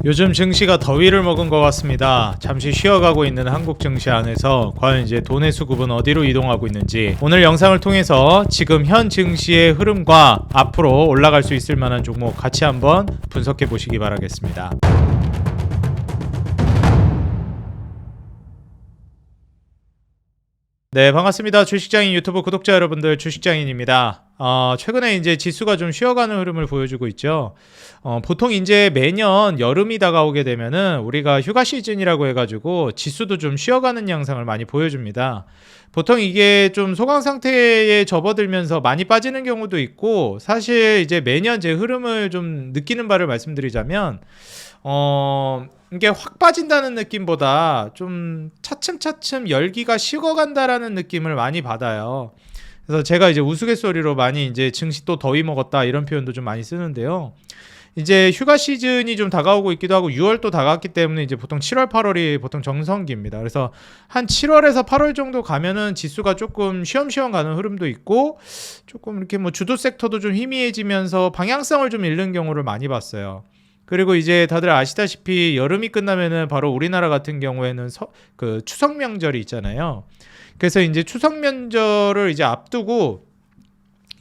요즘 증시가 더위를 먹은 것 같습니다. 잠시 쉬어가고 있는 한국 증시 안에서 과연 이제 돈의 수급은 어디로 이동하고 있는지 오늘 영상을 통해서 지금 현 증시의 흐름과 앞으로 올라갈 수 있을 만한 종목 같이 한번 분석해 보시기 바라겠습니다. 네, 반갑습니다. 주식장인 유튜브 구독자 여러분들, 주식장인입니다. 최근에 이제 지수가 좀 쉬어가는 흐름을 보여주고 있죠. 보통 이제 매년 여름이 다가오게 되면은 우리가 휴가 시즌이라고 해가지고 지수도 좀 쉬어가는 양상을 많이 보여줍니다. 보통 이게 좀 소강 상태에 접어들면서 많이 빠지는 경우도 있고, 사실 이제 매년 제 흐름을 좀 느끼는 바를 말씀드리자면, 이게 확 빠진다는 느낌보다 좀 차츰차츰 열기가 식어간다라는 느낌을 많이 받아요. 그래서 제가 이제 우스갯소리로 많이 이제 증시 또 더위 먹었다 이런 표현도 좀 많이 쓰는데요. 이제 휴가 시즌이 좀 다가오고 있기도 하고 6월도 다가왔기 때문에 이제 보통 7월, 8월이 보통 정성기입니다. 그래서 한 7월에서 8월 정도 가면은 지수가 조금 쉬엄쉬엄 가는 흐름도 있고, 조금 이렇게 뭐 주도 섹터도 좀 희미해지면서 방향성을 좀 잃는 경우를 많이 봤어요. 그리고 이제 다들 아시다시피 여름이 끝나면은 바로 우리나라 같은 경우에는 그 추석 명절이 있잖아요. 그래서 이제 추석 명절을 이제 앞두고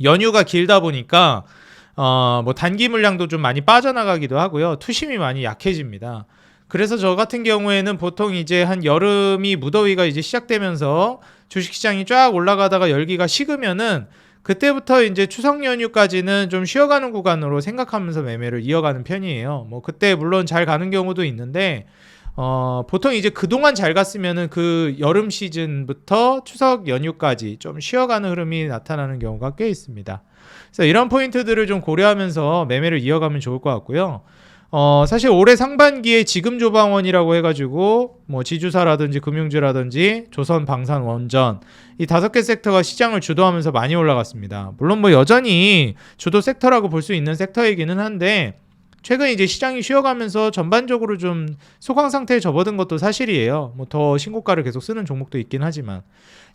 연휴가 길다 보니까 뭐 단기 물량도 좀 많이 빠져나가기도 하고요. 투심이 많이 약해집니다. 그래서 저 같은 경우에는 보통 이제 한 여름이 무더위가 이제 시작되면서 주식시장이 쫙 올라가다가 열기가 식으면은 그때부터 이제 추석 연휴까지는 좀 쉬어가는 구간으로 생각하면서 매매를 이어가는 편이에요. 뭐 그때 물론 잘 가는 경우도 있는데 보통 이제 그동안 잘 갔으면은 그 여름 시즌부터 추석 연휴까지 좀 쉬어가는 흐름이 나타나는 경우가 꽤 있습니다. 그래서 이런 포인트들을 좀 고려하면서 매매를 이어가면 좋을 것 같고요. 사실 올해 상반기에 지금조방원이라고 해가지고 뭐 지주사라든지 금융주라든지 조선, 방산, 원전 이 5개 섹터가 시장을 주도하면서 많이 올라갔습니다. 물론 뭐 여전히 주도 섹터라고 볼 수 있는 섹터이기는 한데 최근 이제 시장이 쉬어가면서 전반적으로 좀 소강 상태에 접어든 것도 사실이에요. 뭐 더 신고가를 계속 쓰는 종목도 있긴 하지만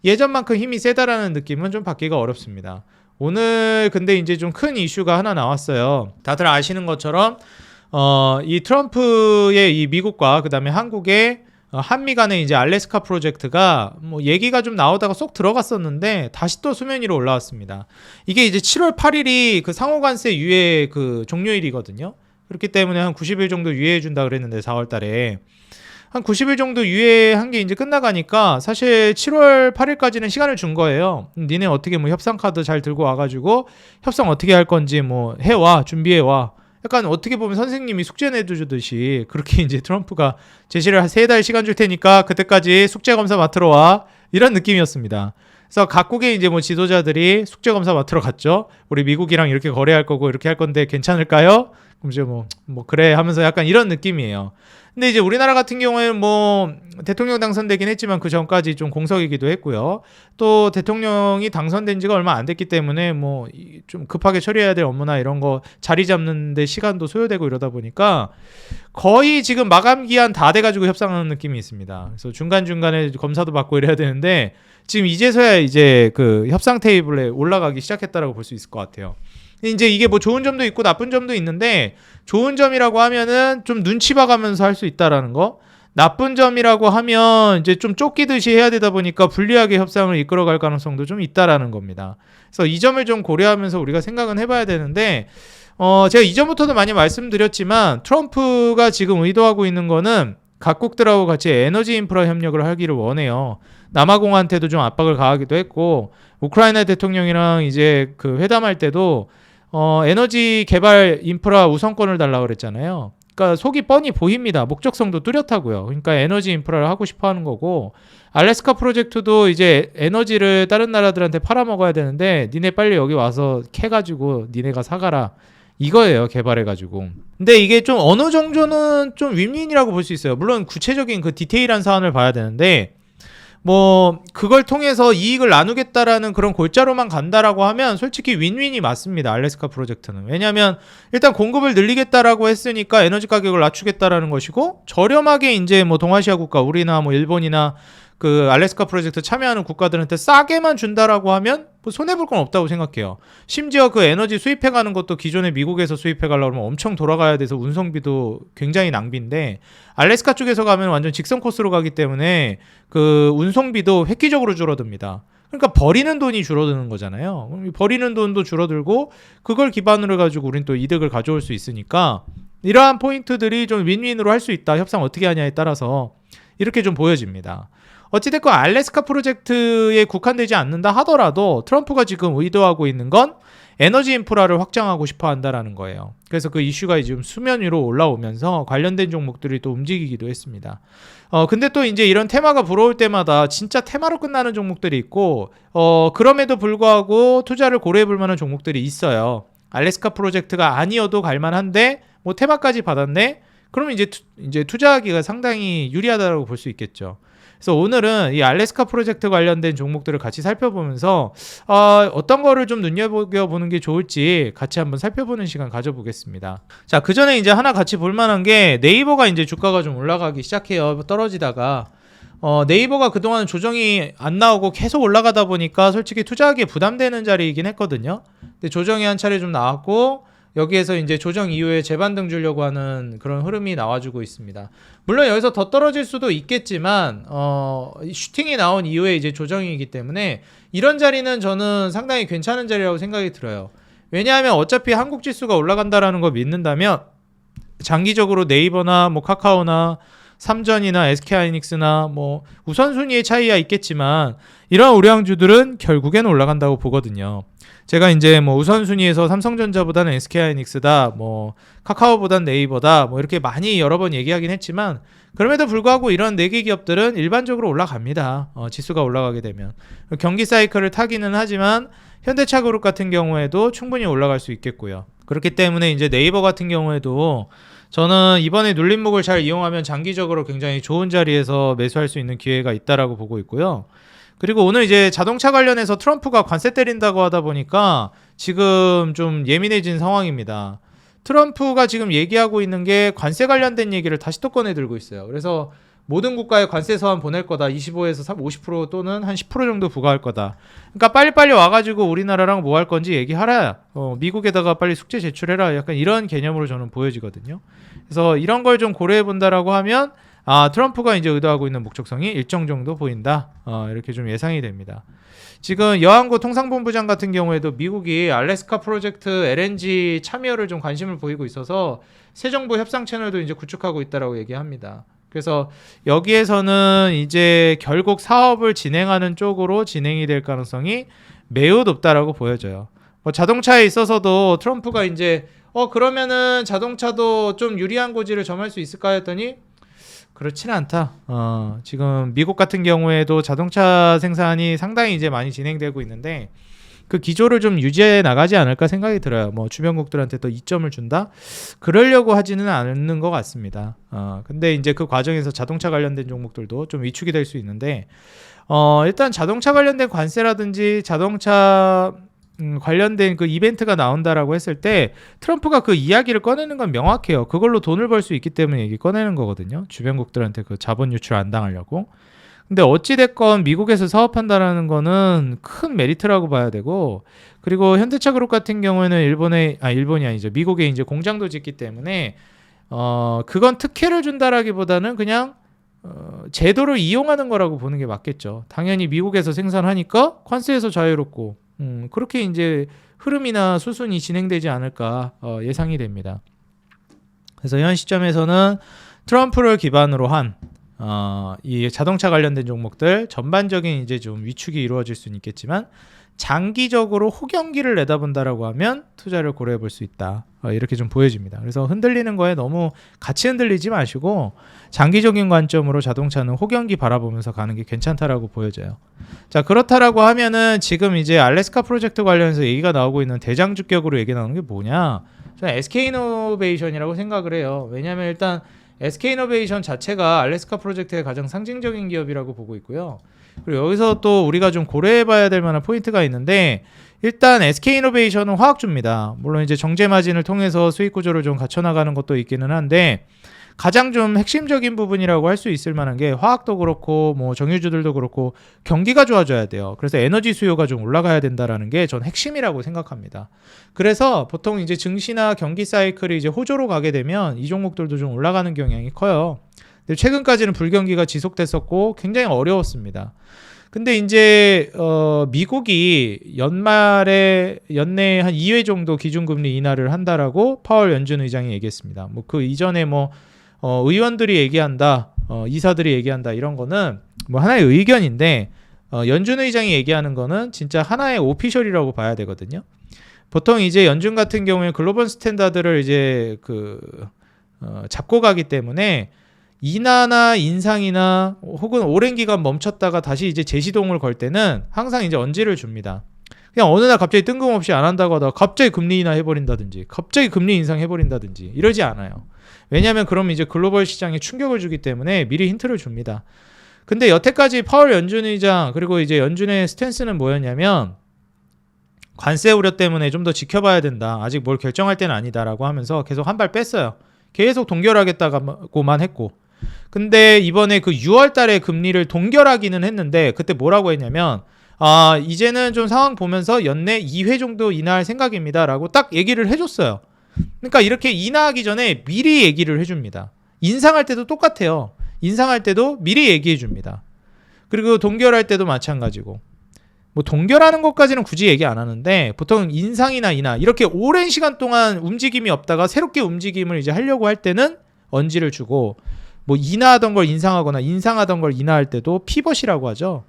예전만큼 힘이 세다라는 느낌은 좀 받기가 어렵습니다. 오늘 근데 이제 좀 큰 이슈가 하나 나왔어요. 다들 아시는 것처럼 이 트럼프의 이 미국과 그다음에 한국의 한미 간의 이제 알래스카 프로젝트가 뭐 얘기가 좀 나오다가 쏙 들어갔었는데 다시 또 수면 위로 올라왔습니다. 이게 이제 7월 8일이 그 상호관세 유예 그 종료일이거든요. 그렇기 때문에 한 90일 정도 유예해 준다 그랬는데 4월 달에 한 90일 정도 유예한 게 이제 끝나가니까 사실 7월 8일까지는 시간을 준 거예요. 니네 어떻게 뭐 협상 카드 잘 들고 와가지고 협상 어떻게 할 건지 뭐 해와, 준비해와. 약간 어떻게 보면 선생님이 숙제 내주듯이 그렇게 이제 트럼프가 제시를 한 3달 시간 줄 테니까 그때까지 숙제 검사 맡으러 와. 이런 느낌이었습니다. 그래서 각국의 이제 뭐 지도자들이 숙제 검사 맡으러 갔죠. 우리 미국이랑 이렇게 거래할 거고 이렇게 할 건데 괜찮을까요? 그럼 이제 뭐 그래 하면서 약간 이런 느낌이에요. 근데 이제 우리나라 같은 경우에는 뭐 대통령 당선되긴 했지만 그 전까지 좀 공석이기도 했고요. 또 대통령이 당선된 지가 얼마 안 됐기 때문에 뭐 좀 급하게 처리해야 될 업무나 이런 거 자리 잡는 데 시간도 소요되고 이러다 보니까 거의 지금 마감 기한 다 돼가지고 협상하는 느낌이 있습니다. 그래서 중간중간에 검사도 받고 이래야 되는데 지금 이제서야 이제 그 협상 테이블에 올라가기 시작했다라고 볼 수 있을 것 같아요. 이제 이게 뭐 좋은 점도 있고 나쁜 점도 있는데 좋은 점이라고 하면은 좀 눈치 봐가면서 할 수 있다라는 거, 나쁜 점이라고 하면 이제 좀 쫓기듯이 해야 되다 보니까 불리하게 협상을 이끌어갈 가능성도 좀 있다라는 겁니다. 그래서 이 점을 좀 고려하면서 우리가 생각은 해봐야 되는데 제가 이전부터도 많이 말씀드렸지만 트럼프가 지금 의도하고 있는 거는 각국들하고 같이 에너지 인프라 협력을 하기를 원해요. 남아공한테도 좀 압박을 가하기도 했고 우크라이나 대통령이랑 이제 그 회담할 때도 에너지 개발 인프라 우선권을 달라고 그랬잖아요. 그러니까 속이 뻔히 보입니다. 목적성도 뚜렷하고요. 그러니까 에너지 인프라를 하고 싶어 하는 거고 알래스카 프로젝트도 이제 에너지를 다른 나라들한테 팔아먹어야 되는데 니네 빨리 여기 와서 캐가지고 니네가 사가라. 이거예요. 개발해가지고. 근데 이게 좀 어느 정도는 좀 윈윈이라고 볼 수 있어요. 물론 구체적인 그 디테일한 사안을 봐야 되는데 뭐 그걸 통해서 이익을 나누겠다라는 그런 골자로만 간다라고 하면 솔직히 윈윈이 맞습니다. 알래스카 프로젝트는. 왜냐하면 일단 공급을 늘리겠다라고 했으니까 에너지 가격을 낮추겠다라는 것이고 저렴하게 이제 뭐 동아시아 국가 우리나 뭐 일본이나 그 알래스카 프로젝트 참여하는 국가들한테 싸게만 준다라고 하면 뭐 손해볼 건 없다고 생각해요. 심지어 그 에너지 수입해가는 것도 기존에 미국에서 수입해가려고 하면 엄청 돌아가야 돼서 운송비도 굉장히 낭비인데, 알래스카 쪽에서 가면 완전 직선 코스로 가기 때문에 그 운송비도 획기적으로 줄어듭니다. 그러니까 버리는 돈이 줄어드는 거잖아요. 버리는 돈도 줄어들고 그걸 기반으로 해가지고 우린 또 이득을 가져올 수 있으니까, 이러한 포인트들이 좀 윈윈으로 할 수 있다. 협상 어떻게 하냐에 따라서 이렇게 좀 보여집니다. 어찌됐건 알래스카 프로젝트에 국한되지 않는다 하더라도 트럼프가 지금 의도하고 있는 건 에너지 인프라를 확장하고 싶어 한다라는 거예요. 그래서 그 이슈가 지금 수면 위로 올라오면서 관련된 종목들이 또 움직이기도 했습니다. 근데 또 이제 이런 테마가 불어올 때마다 진짜 테마로 끝나는 종목들이 있고, 그럼에도 불구하고 투자를 고려해 볼 만한 종목들이 있어요. 알래스카 프로젝트가 아니어도 갈만한데 뭐 테마까지 받았네? 그러면 이제 투자하기가 상당히 유리하다고 볼 수 있겠죠. 그래서 오늘은 이 알래스카 프로젝트 관련된 종목들을 같이 살펴보면서 어떤 거를 좀 눈여겨보는 게 좋을지 같이 한번 살펴보는 시간 가져보겠습니다. 자, 그 전에 이제 하나 같이 볼 만한 게 네이버가 이제 주가가 좀 올라가기 시작해요. 떨어지다가. 네이버가 그동안 조정이 안 나오고 계속 올라가다 보니까 솔직히 투자하기에 부담되는 자리이긴 했거든요. 근데 조정이 한 차례 좀 나왔고, 여기에서 이제 조정 이후에 재반등 주려고 하는 그런 흐름이 나와주고 있습니다. 물론 여기서 더 떨어질 수도 있겠지만 슈팅이 나온 이후에 이제 조정이기 때문에 이런 자리는 저는 상당히 괜찮은 자리라고 생각이 들어요. 왜냐하면 어차피 한국 지수가 올라간다라는 거 믿는다면 장기적으로 네이버나 뭐 카카오나 삼전이나 SK하이닉스나 뭐 우선순위의 차이야 있겠지만 이러한 우량주들은 결국에는 올라간다고 보거든요. 제가 이제 뭐 우선순위에서 삼성전자보다는 SK하이닉스다, 뭐 카카오보다는 네이버다, 뭐 이렇게 많이 여러 번 얘기하긴 했지만 그럼에도 불구하고 이런 4개 기업들은 일반적으로 올라갑니다. 지수가 올라가게 되면. 경기 사이클을 타기는 하지만 현대차그룹 같은 경우에도 충분히 올라갈 수 있겠고요. 그렇기 때문에 이제 네이버 같은 경우에도 저는 이번에 눌림목을 잘 이용하면 장기적으로 굉장히 좋은 자리에서 매수할 수 있는 기회가 있다라고 보고 있고요. 그리고 오늘 이제 자동차 관련해서 트럼프가 관세 때린다고 하다 보니까 지금 좀 예민해진 상황입니다. 트럼프가 지금 얘기하고 있는 게 관세 관련된 얘기를 다시 또 꺼내 들고 있어요. 그래서 모든 국가에 관세 서한 보낼 거다. 25에서 50% 또는 한 10% 정도 부과할 거다. 그러니까 빨리빨리 와가지고 우리나라랑 뭐 할 건지 얘기하라. 미국에다가 빨리 숙제 제출해라. 약간 이런 개념으로 저는 보여지거든요. 그래서 이런 걸 좀 고려해 본다라고 하면 트럼프가 이제 의도하고 있는 목적성이 일정 정도 보인다. 이렇게 좀 예상이 됩니다. 지금 여한구 통상본부장 같은 경우에도 미국이 알래스카 프로젝트 LNG 참여를 좀 관심을 보이고 있어서 새 정부 협상 채널도 이제 구축하고 있다라고 얘기합니다. 그래서 여기에서는 이제 결국 사업을 진행하는 쪽으로 진행이 될 가능성이 매우 높다라고 보여져요. 뭐 자동차에 있어서도 트럼프가 이제 그러면은 자동차도 좀 유리한 고지를 점할 수 있을까 했더니 그렇지는 않다. 지금 미국 같은 경우에도 자동차 생산이 상당히 이제 많이 진행되고 있는데 그 기조를 좀 유지해 나가지 않을까 생각이 들어요. 뭐 주변국들한테 또 이점을 준다? 그러려고 하지는 않는 것 같습니다. 근데 이제 그 과정에서 자동차 관련된 종목들도 좀 위축이 될 수 있는데 일단 자동차 관련된 관세라든지 자동차 관련된 그 이벤트가 나온다라고 했을 때 트럼프가 그 이야기를 꺼내는 건 명확해요. 그걸로 돈을 벌 수 있기 때문에 얘기 꺼내는 거거든요. 주변국들한테 그 자본 유출 안 당하려고. 근데 어찌됐건 미국에서 사업한다라는 거는 큰 메리트라고 봐야 되고, 그리고 현대차그룹 같은 경우에는 일본이 아니죠. 미국에 이제 공장도 짓기 때문에 그건 특혜를 준다라기보다는 그냥 제도를 이용하는 거라고 보는 게 맞겠죠. 당연히 미국에서 생산하니까 관세에서 자유롭고 그렇게 이제 흐름이나 수순이 진행되지 않을까 예상이 됩니다. 그래서 현 시점에서는 트럼프를 기반으로 한 이 자동차 관련된 종목들 전반적인 이제 좀 위축이 이루어질 수는 있겠지만 장기적으로 호경기를 내다본다라고 하면 투자를 고려해 볼 수 있다. 이렇게 좀 보여집니다. 그래서 흔들리는 거에 너무 같이 흔들리지 마시고 장기적인 관점으로 자동차는 호경기 바라보면서 가는 게 괜찮다라고 보여져요. 자, 그렇다라고 하면은 지금 이제 알래스카 프로젝트 관련해서 얘기가 나오고 있는 대장주격으로 얘기 나오는 게 뭐냐? 저는 SK이노베이션이라고 생각을 해요. 왜냐하면 일단 SK이노베이션 자체가 알래스카 프로젝트의 가장 상징적인 기업이라고 보고 있고요. 그리고 여기서 또 우리가 좀 고려해봐야 될 만한 포인트가 있는데, 일단 SK이노베이션은 화학주입니다. 물론 이제 정제 마진을 통해서 수익 구조를 좀 갖춰나가는 것도 있기는 한데, 가장 좀 핵심적인 부분이라고 할 수 있을 만한 게 화학도 그렇고 뭐 정유주들도 그렇고 경기가 좋아져야 돼요. 그래서 에너지 수요가 좀 올라가야 된다라는 게 전 핵심이라고 생각합니다. 그래서 보통 이제 증시나 경기 사이클이 이제 호조로 가게 되면 이 종목들도 좀 올라가는 경향이 커요. 근데 최근까지는 불경기가 지속됐었고 굉장히 어려웠습니다. 근데 이제 미국이 연내에 한 2회 정도 기준금리 인하를 한다라고 파월 연준 의장이 얘기했습니다. 뭐 그 이전에 뭐 의원들이 얘기한다, 이사들이 얘기한다 이런 거는 뭐 하나의 의견인데 연준 의장이 얘기하는 거는 진짜 하나의 오피셜이라고 봐야 되거든요. 보통 이제 연준 같은 경우에 글로벌 스탠다드를 이제 잡고 가기 때문에 인하나 인상이나 혹은 오랜 기간 멈췄다가 다시 이제 재시동을 걸 때는 항상 이제 언지를 줍니다. 그냥 어느 날 갑자기 뜬금없이 안 한다고 하다가 갑자기 금리 인하 해버린다든지 갑자기 금리 인상 해버린다든지 이러지 않아요. 왜냐하면 그럼 이제 글로벌 시장에 충격을 주기 때문에 미리 힌트를 줍니다. 근데 여태까지 파월 연준 의장 그리고 이제 연준의 스탠스는 뭐였냐면 관세 우려 때문에 좀 더 지켜봐야 된다. 아직 뭘 결정할 때는 아니다라고 하면서 계속 한 발 뺐어요. 계속 동결하겠다고만 했고. 근데 이번에 그 6월 달에 금리를 동결하기는 했는데 그때 뭐라고 했냐면 이제는 좀 상황 보면서 연내 2회 정도 인하할 생각입니다. 라고 딱 얘기를 해줬어요. 그러니까 이렇게 인하하기 전에 미리 얘기를 해줍니다. 인상할 때도 똑같아요. 인상할 때도 미리 얘기해 줍니다. 그리고 동결할 때도 마찬가지고. 뭐 동결하는 것까지는 굳이 얘기 안 하는데 보통 인상이나 인하 이렇게 오랜 시간 동안 움직임이 없다가 새롭게 움직임을 이제 하려고 할 때는 언지를 주고 뭐 인하하던 걸 인상하거나 인상하던 걸 인하할 때도 피벗이라고 하죠.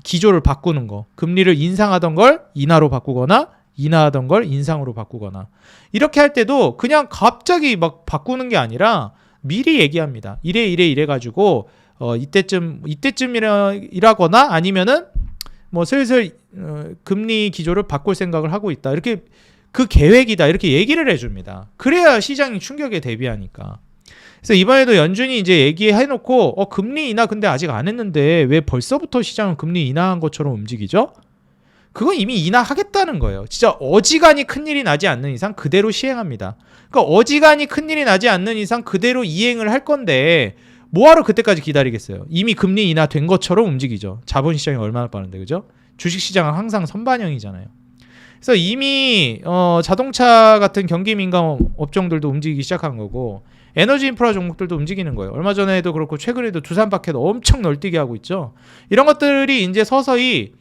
기조를 바꾸는 거. 금리를 인상하던 걸 인하로 바꾸거나 인하하던 걸 인상으로 바꾸거나 이렇게 할 때도 그냥 갑자기 막 바꾸는 게 아니라 미리 얘기합니다. 이래 가지고 이때쯤이라거나 아니면은 뭐 슬슬 금리 기조를 바꿀 생각을 하고 있다. 이렇게 그 계획이다. 이렇게 얘기를 해줍니다. 그래야 시장이 충격에 대비하니까. 그래서 이번에도 연준이 이제 얘기해놓고 금리 인하 근데 아직 안 했는데 왜 벌써부터 시장은 금리 인하한 것처럼 움직이죠? 그건 이미 인하하겠다는 거예요. 진짜 어지간히 큰일이 나지 않는 이상 그대로 시행합니다. 그러니까 어지간히 큰일이 나지 않는 이상 그대로 이행을 할 건데 뭐하러 그때까지 기다리겠어요. 이미 금리 인하된 것처럼 움직이죠. 자본시장이 얼마나 빠른데 그죠? 주식시장은 항상 선반영이잖아요. 그래서 이미 자동차 같은 경기 민감 업종들도 움직이기 시작한 거고 에너지 인프라 종목들도 움직이는 거예요. 얼마 전에도 그렇고 최근에도 두산파켓 엄청 널뛰게 하고 있죠. 이런 것들이 이제 서서히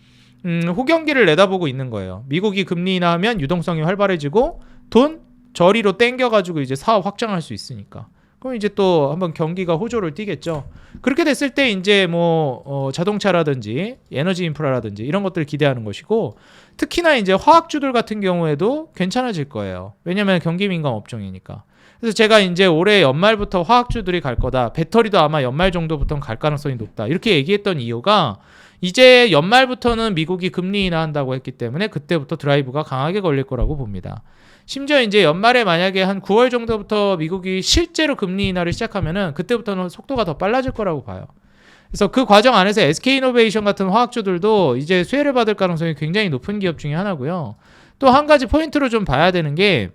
호경기를 내다보고 있는 거예요. 미국이 금리 인하하면 유동성이 활발해지고 돈 저리로 땡겨가지고 이제 사업 확장할 수 있으니까. 그럼 이제 또 한번 경기가 호조를 띠겠죠. 그렇게 됐을 때 이제 뭐 자동차라든지 에너지 인프라라든지 이런 것들을 기대하는 것이고 특히나 이제 화학주들 같은 경우에도 괜찮아질 거예요. 왜냐하면 경기 민감 업종이니까. 그래서 제가 이제 올해 연말부터 화학주들이 갈 거다. 배터리도 아마 연말 정도부터는 갈 가능성이 높다. 이렇게 얘기했던 이유가 이제 연말부터는 미국이 금리 인하한다고 했기 때문에 그때부터 드라이브가 강하게 걸릴 거라고 봅니다. 심지어 이제 연말에 만약에 한 9월 정도부터 미국이 실제로 금리 인하를 시작하면은 그때부터는 속도가 더 빨라질 거라고 봐요. 그래서 그 과정 안에서 SK이노베이션 같은 화학주들도 이제 수혜를 받을 가능성이 굉장히 높은 기업 중에 하나고요. 또 한 가지 포인트로 좀 봐야 되는 게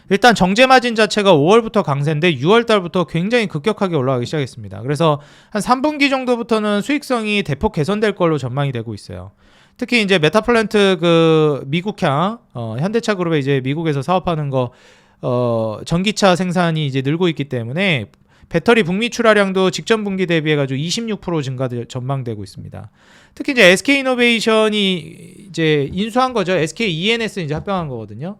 일단 정제 마진 자체가 5월부터 강세인데 6월 달부터 굉장히 급격하게 올라가기 시작했습니다. 그래서 한 3분기 정도부터는 수익성이 대폭 개선될 걸로 전망이 되고 있어요. 특히 이제 메타플랜트 그 미국향 현대차 그룹에 이제 미국에서 사업하는 거 전기차 생산이 이제 늘고 있기 때문에 배터리 북미 출하량도 직전 분기 대비해 가지고 26% 증가 전망되고 있습니다. 특히 이제 SK이노베이션이 이제 인수한 거죠. SK-ENS 이제 합병한 거거든요.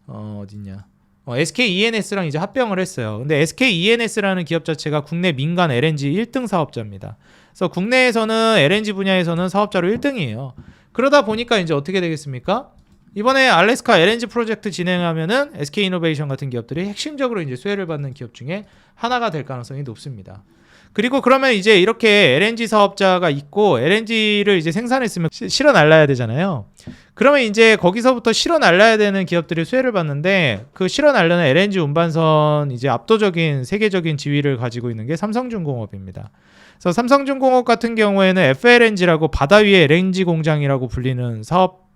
어딨냐? SK-ENS랑 이제 합병을 했어요. 근데 SK-ENS라는 기업 자체가 국내 민간 LNG 1등 사업자입니다. 그래서 국내에서는 LNG 분야에서는 사업자로 1등이에요. 그러다 보니까 이제 어떻게 되겠습니까? 이번에 알래스카 LNG 프로젝트 진행하면은 SK이노베이션 같은 기업들이 핵심적으로 이제 수혜를 받는 기업 중에 하나가 될 가능성이 높습니다. 그리고 그러면 이제 이렇게 LNG 사업자가 있고 LNG를 이제 생산했으면 실어 날라야 되잖아요. 그러면 이제 거기서부터 실어 날라야 되는 기업들이 수혜를 받는데 그 실어 날르는 LNG 운반선 이제 압도적인 세계적인 지위를 가지고 있는 게 삼성중공업입니다. 그래서 삼성중공업 같은 경우에는 FLNG라고 바다 위에 LNG 공장이라고 불리는 사업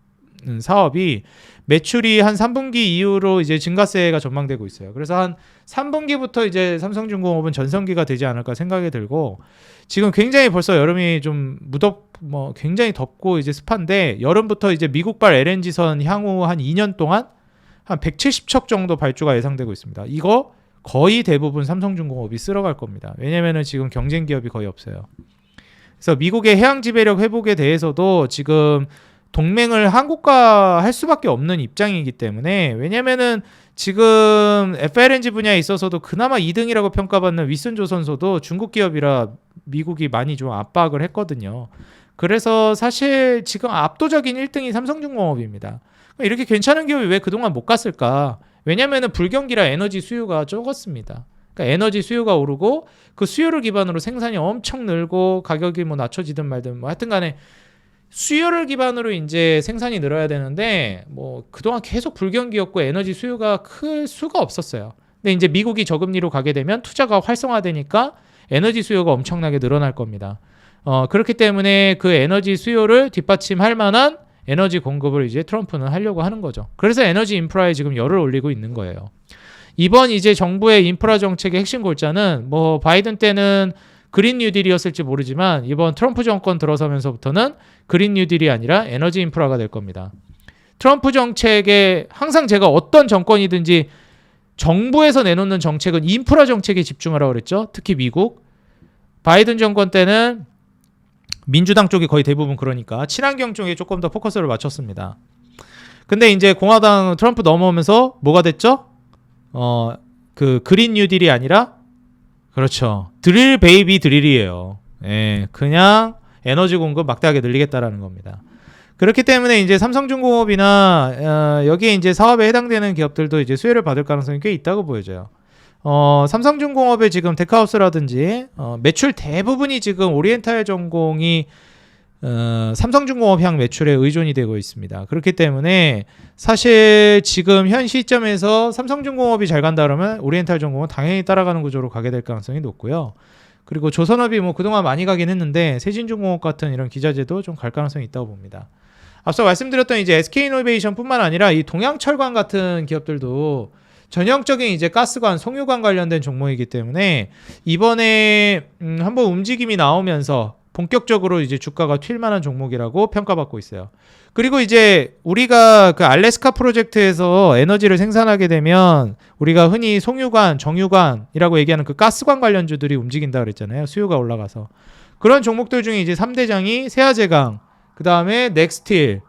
사업이 매출이 한 3분기 이후로 이제 증가세가 전망되고 있어요. 그래서 한 3분기부터 이제 삼성중공업은 전성기가 되지 않을까 생각이 들고, 지금 굉장히 벌써 여름이 좀 굉장히 덥고 이제 습한데, 여름부터 이제 미국발 LNG선 향후 한 2년 동안 한 170척 정도 발주가 예상되고 있습니다. 이거 거의 대부분 삼성중공업이 쓸어갈 겁니다. 왜냐면은 지금 경쟁 기업이 거의 없어요. 그래서 미국의 해양 지배력 회복에 대해서도 지금 동맹을 한국과 할 수밖에 없는 입장이기 때문에, 왜냐면은 지금 FLNG 분야에 있어서도 그나마 2등이라고 평가받는 윗선조선소도 중국 기업이라 미국이 많이 좀 압박을 했거든요. 그래서 사실 지금 압도적인 1등이 삼성중공업입니다. 이렇게 괜찮은 기업이 왜 그동안 못 갔을까? 왜냐면은 불경기라 에너지 수요가 적었습니다. 그러니까 에너지 수요가 오르고 그 수요를 기반으로 생산이 엄청 늘고 가격이 뭐 낮춰지든 말든 뭐 하여튼 간에 수요를 기반으로 이제 생산이 늘어야 되는데, 뭐 그동안 계속 불경기였고 에너지 수요가 클 수가 없었어요. 근데 이제 미국이 저금리로 가게 되면 투자가 활성화되니까 에너지 수요가 엄청나게 늘어날 겁니다. 그렇기 때문에 그 에너지 수요를 뒷받침할 만한 에너지 공급을 이제 트럼프는 하려고 하는 거죠. 그래서 에너지 인프라에 지금 열을 올리고 있는 거예요. 이번 이제 정부의 인프라 정책의 핵심 골자는 뭐 바이든 때는 그린 뉴딜이었을지 모르지만 이번 트럼프 정권 들어서면서부터는 그린 뉴딜이 아니라 에너지 인프라가 될 겁니다. 트럼프 정책에 항상 제가 어떤 정권이든지 정부에서 내놓는 정책은 인프라 정책에 집중하라고 그랬죠. 특히 미국. 바이든 정권 때는 민주당 쪽이 거의 대부분 그러니까 친환경 쪽에 조금 더 포커스를 맞췄습니다. 근데 이제 공화당 트럼프 넘어오면서 뭐가 됐죠? 그 그린 뉴딜이 아니라, 그렇죠, 드릴 베이비 드릴이에요. 예, 그냥 에너지 공급 막대하게 늘리겠다라는 겁니다. 그렇기 때문에 이제 삼성중공업이나 여기에 이제 사업에 해당되는 기업들도 이제 수혜를 받을 가능성이 꽤 있다고 보여져요. 삼성중공업의 지금 데카하우스라든지 매출 대부분이 지금 오리엔탈 전공이 삼성중공업 향 매출에 의존이 되고 있습니다. 그렇기 때문에 사실 지금 현 시점에서 삼성중공업이 잘 간다 그러면 오리엔탈 전공은 당연히 따라가는 구조로 가게 될 가능성이 높고요. 그리고 조선업이 뭐 그동안 많이 가긴 했는데 세진중공업 같은 이런 기자재도 좀 갈 가능성이 있다고 봅니다. 앞서 말씀드렸던 이제 SK이노베이션뿐만 아니라 이 동양철관 같은 기업들도 전형적인 이제 가스관, 송유관 관련된 종목이기 때문에 이번에 한번 움직임이 나오면서 본격적으로 이제 주가가 튈 만한 종목이라고 평가받고 있어요. 그리고 이제 우리가 그 알래스카 프로젝트에서 에너지를 생산하게 되면 우리가 흔히 송유관, 정유관이라고 얘기하는 그 가스관 관련주들이 움직인다 그랬잖아요. 수요가 올라가서. 그런 종목들 중에 이제 3대장이 세아제강, 그 다음에 넥스틸,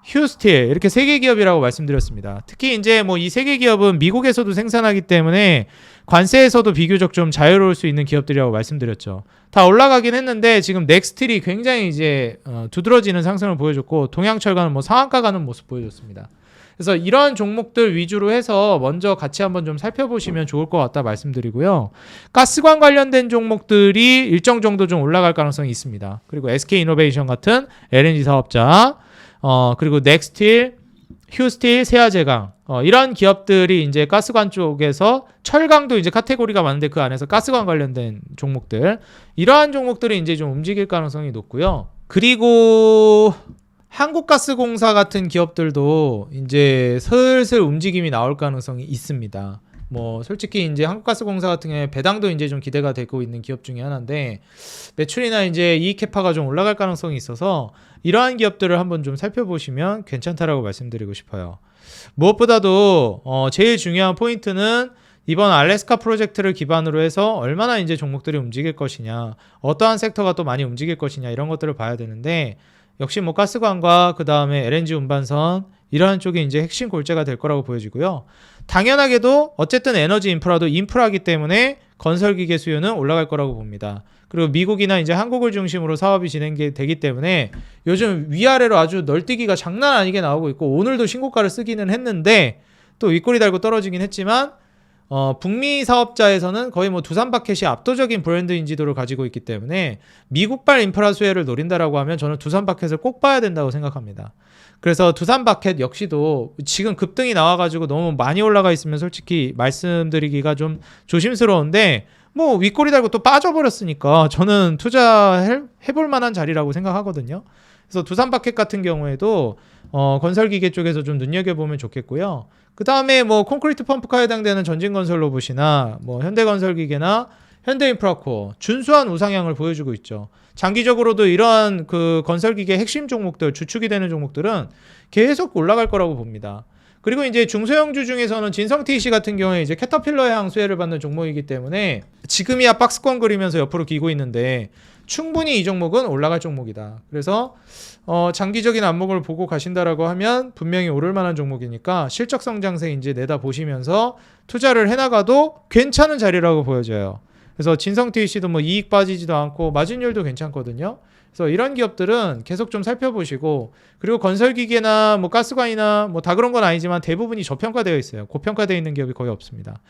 휴스틸, 이렇게 3개 기업이라고 말씀드렸습니다. 특히 이제 뭐 이 3개 기업은 미국에서도 생산하기 때문에 관세에서도 비교적 좀 자유로울 수 있는 기업들이라고 말씀드렸죠. 다 올라가긴 했는데 지금 넥스틸이 굉장히 이제 두드러지는 상승을 보여줬고, 동양철강은 뭐 상한가 가는 모습 보여줬습니다. 그래서 이런 종목들 위주로 해서 먼저 같이 한번 좀 살펴보시면 좋을 것 같다 말씀드리고요. 가스관 관련된 종목들이 일정 정도 좀 올라갈 가능성이 있습니다. 그리고 SK이노베이션 같은 LNG 사업자, 그리고 넥스틸, 휴스틸, 세아제강, 이런 기업들이 이제 가스관 쪽에서, 철강도 이제 카테고리가 많은데 그 안에서 가스관 관련된 종목들, 이러한 종목들이 이제 좀 움직일 가능성이 높고요. 그리고 한국가스공사 같은 기업들도 이제 슬슬 움직임이 나올 가능성이 있습니다. 뭐 솔직히 이제 한국가스공사 같은 경우에 배당도 이제 좀 기대가 되고 있는 기업 중에 하나인데, 매출이나 이제 이익 캐파가 좀 올라갈 가능성이 있어서 이러한 기업들을 한번 좀 살펴보시면 괜찮다라고 말씀드리고 싶어요. 무엇보다도 제일 중요한 포인트는 이번 알래스카 프로젝트를 기반으로 해서 얼마나 이제 종목들이 움직일 것이냐, 어떠한 섹터가 또 많이 움직일 것이냐, 이런 것들을 봐야 되는데, 역시 뭐 가스관과 그 다음에 LNG 운반선, 이러한 쪽이 이제 핵심 골재가 될 거라고 보여지고요. 당연하게도 어쨌든 에너지 인프라도 인프라이기 때문에 건설기계 수요는 올라갈 거라고 봅니다. 그리고 미국이나 이제 한국을 중심으로 사업이 진행되기 때문에 요즘 위아래로 아주 널뛰기가 장난 아니게 나오고 있고, 오늘도 신고가를 쓰기는 했는데 또 윗꼬리 달고 떨어지긴 했지만 북미 사업자에서는 거의 뭐 두산바켓이 압도적인 브랜드 인지도를 가지고 있기 때문에 미국발 인프라 수혜를 노린다라고 하면 저는 두산바켓을 꼭 봐야 된다고 생각합니다. 그래서 두산바켓 역시도 지금 급등이 나와가지고 너무 많이 올라가 있으면 솔직히 말씀드리기가 좀 조심스러운데, 뭐 윗꼬리 달고 또 빠져버렸으니까 저는 투자해볼 만한 자리라고 생각하거든요. 그래서 두산바켓 같은 경우에도 건설기계 쪽에서 좀 눈여겨보면 좋겠고요. 그 다음에 뭐 콘크리트 펌프카에 해당되는 전진건설 로봇이나 뭐 현대건설기계나 현대인프라코어 준수한 우상향을 보여주고 있죠. 장기적으로도 이러한 그 건설기계 핵심 종목들, 주축이 되는 종목들은 계속 올라갈 거라고 봅니다. 그리고 이제 중소형주 중에서는 진성TC 같은 경우에 이제 캐터필러의 항수혜를 받는 종목이기 때문에 지금이야 박스권 그리면서 옆으로 기고 있는데 충분히 이 종목은 올라갈 종목이다. 그래서 장기적인 안목을 보고 가신다라고 하면 분명히 오를 만한 종목이니까 실적 성장세 이제 내다 보시면서 투자를 해나가도 괜찮은 자리라고 보여져요. 그래서 진성TC도 뭐 이익 빠지지도 않고 마진율도 괜찮거든요. 그래서 이런 기업들은 계속 좀 살펴보시고, 그리고 건설기계나 뭐 가스관이나 뭐 다 그런 건 아니지만 대부분이 저평가되어 있어요. 고평가되어 있는 기업이 거의 없습니다.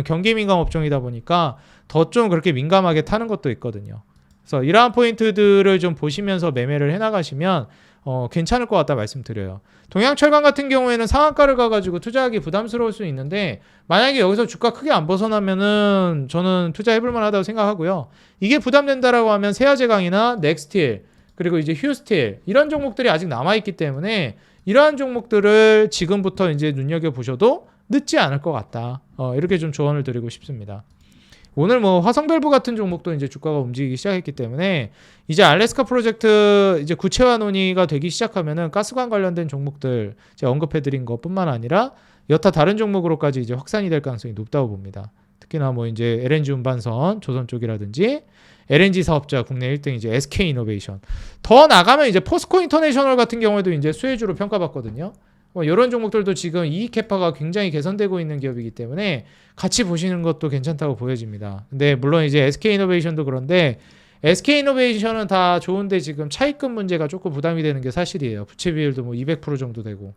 경기 민감 업종이다 보니까 더 좀 그렇게 민감하게 타는 것도 있거든요. 그래서 이러한 포인트들을 좀 보시면서 매매를 해나가시면 괜찮을 것 같다 말씀드려요. 동양철강 같은 경우에는 상한가를 가가지고 투자하기 부담스러울 수 있는데 만약에 여기서 주가 크게 안 벗어나면은 저는 투자해볼 만하다고 생각하고요. 이게 부담된다라고 하면 세아제강이나 넥스틸 그리고 이제 휴스틸 이런 종목들이 아직 남아있기 때문에 이러한 종목들을 지금부터 이제 눈여겨보셔도 늦지 않을 것 같다. 이렇게 좀 조언을 드리고 싶습니다. 오늘 뭐 화성밸브 같은 종목도 이제 주가가 움직이기 시작했기 때문에 이제 알래스카 프로젝트 이제 구체화 논의가 되기 시작하면은 가스관 관련된 종목들 제가 언급해드린 것뿐만 아니라 여타 다른 종목으로까지 이제 확산이 될 가능성이 높다고 봅니다. 특히나 뭐 이제 LNG 운반선 조선 쪽이라든지 LNG 사업자 국내 1등 이제 SK 이노베이션 더 나가면 이제 포스코 인터내셔널 같은 경우에도 이제 수혜주로 평가받거든요. 이런 종목들도 지금 이익 캐파가 굉장히 개선되고 있는 기업이기 때문에 같이 보시는 것도 괜찮다고 보여집니다. 근데 물론 이제 SK이노베이션도 그런데 SK이노베이션은 다 좋은데 지금 차입금 문제가 조금 부담이 되는 게 사실이에요. 부채 비율도 뭐 200% 정도 되고.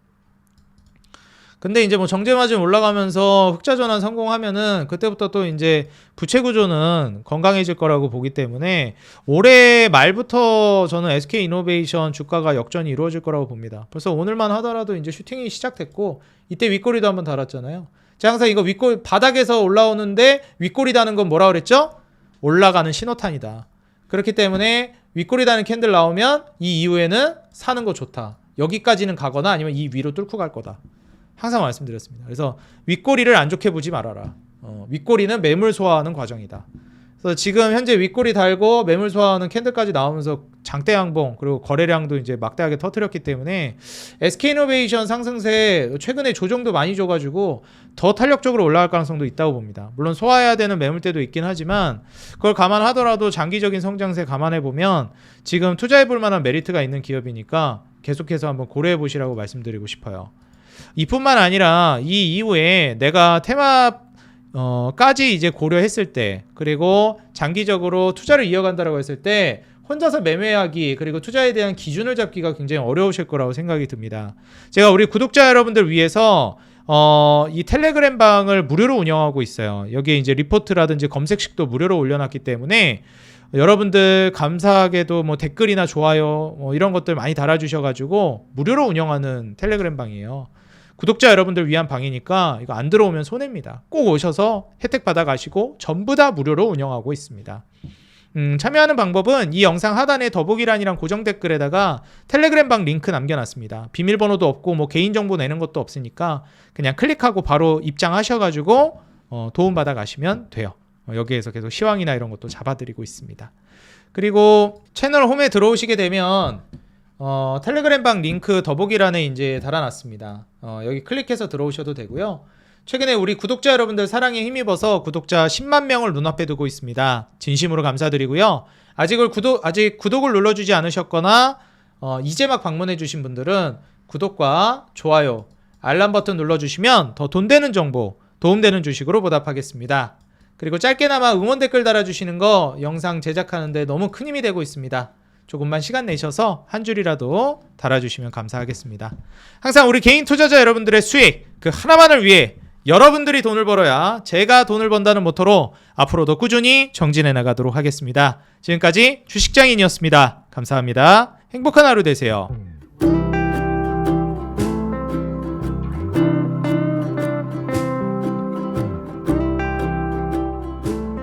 근데 이제 뭐 정제마진 올라가면서 흑자 전환 성공하면은 그때부터 또 이제 부채 구조는 건강해질 거라고 보기 때문에 올해 말부터 저는 SK 이노베이션 주가가 역전이 이루어질 거라고 봅니다. 벌써 오늘만 하더라도 이제 슈팅이 시작됐고 이때 윗꼬리도 한번 달았잖아요. 제가 항상 이거 윗꼬리 바닥에서 올라오는데 윗꼬리 다는 건 뭐라 그랬죠? 올라가는 신호탄이다. 그렇기 때문에 윗꼬리 다는 캔들 나오면 이 이후에는 사는 거 좋다. 여기까지는 가거나 아니면 이 위로 뚫고 갈 거다. 항상 말씀드렸습니다. 그래서 윗꼬리를 안 좋게 보지 말아라. 윗꼬리는 매물 소화하는 과정이다. 그래서 지금 현재 윗꼬리 달고 매물 소화하는 캔들까지 나오면서 장대 양봉 그리고 거래량도 이제 막대하게 터뜨렸기 때문에 SK이노베이션 상승세 최근에 조정도 많이 줘가지고 더 탄력적으로 올라갈 가능성도 있다고 봅니다. 물론 소화해야 되는 매물대도 있긴 하지만 그걸 감안하더라도 장기적인 성장세 감안해보면 지금 투자해볼 만한 메리트가 있는 기업이니까 계속해서 한번 고려해 보시라고 말씀드리고 싶어요. 이뿐만 아니라 이 이후에 내가 테마까지 이제 고려했을 때 그리고 장기적으로 투자를 이어간다라고 했을 때 혼자서 매매하기 그리고 투자에 대한 기준을 잡기가 굉장히 어려우실 거라고 생각이 듭니다. 제가 우리 구독자 여러분들 위해서 이 텔레그램 방을 무료로 운영하고 있어요. 여기에 이제 리포트라든지 검색식도 무료로 올려놨기 때문에 여러분들 감사하게도 뭐 댓글이나 좋아요 뭐 이런 것들 많이 달아주셔가지고 무료로 운영하는 텔레그램 방이에요. 구독자 여러분들 위한 방이니까 이거 안 들어오면 손해입니다. 꼭 오셔서 혜택 받아가시고 전부 다 무료로 운영하고 있습니다. 참여하는 방법은 이 영상 하단에 더보기란이랑 고정 댓글에다가 텔레그램 방 링크 남겨놨습니다. 비밀번호도 없고 뭐 개인정보 내는 것도 없으니까 그냥 클릭하고 바로 입장하셔가지고 도움 받아가시면 돼요. 여기에서 계속 시황이나 이런 것도 잡아드리고 있습니다. 그리고 채널 홈에 들어오시게 되면 텔레그램 방 링크 더보기란에 이제 달아놨습니다. 여기 클릭해서 들어오셔도 되고요. 최근에 우리 구독자 여러분들 사랑에 힘입어서 구독자 10만 명을 눈앞에 두고 있습니다. 진심으로 감사드리고요. 아직 구독을 눌러주지 않으셨거나 이제 막 방문해 주신 분들은 구독과 좋아요, 알람 버튼 눌러주시면 더 돈 되는 정보, 도움되는 주식으로 보답하겠습니다. 그리고 짧게나마 응원 댓글 달아주시는 거 영상 제작하는데 너무 큰 힘이 되고 있습니다. 조금만 시간 내셔서 한 줄이라도 달아주시면 감사하겠습니다. 항상 우리 개인 투자자 여러분들의 수익 그 하나만을 위해 여러분들이 돈을 벌어야 제가 돈을 번다는 모토로 앞으로도 꾸준히 정진해 나가도록 하겠습니다. 지금까지 주식장인이었습니다. 감사합니다. 행복한 하루 되세요.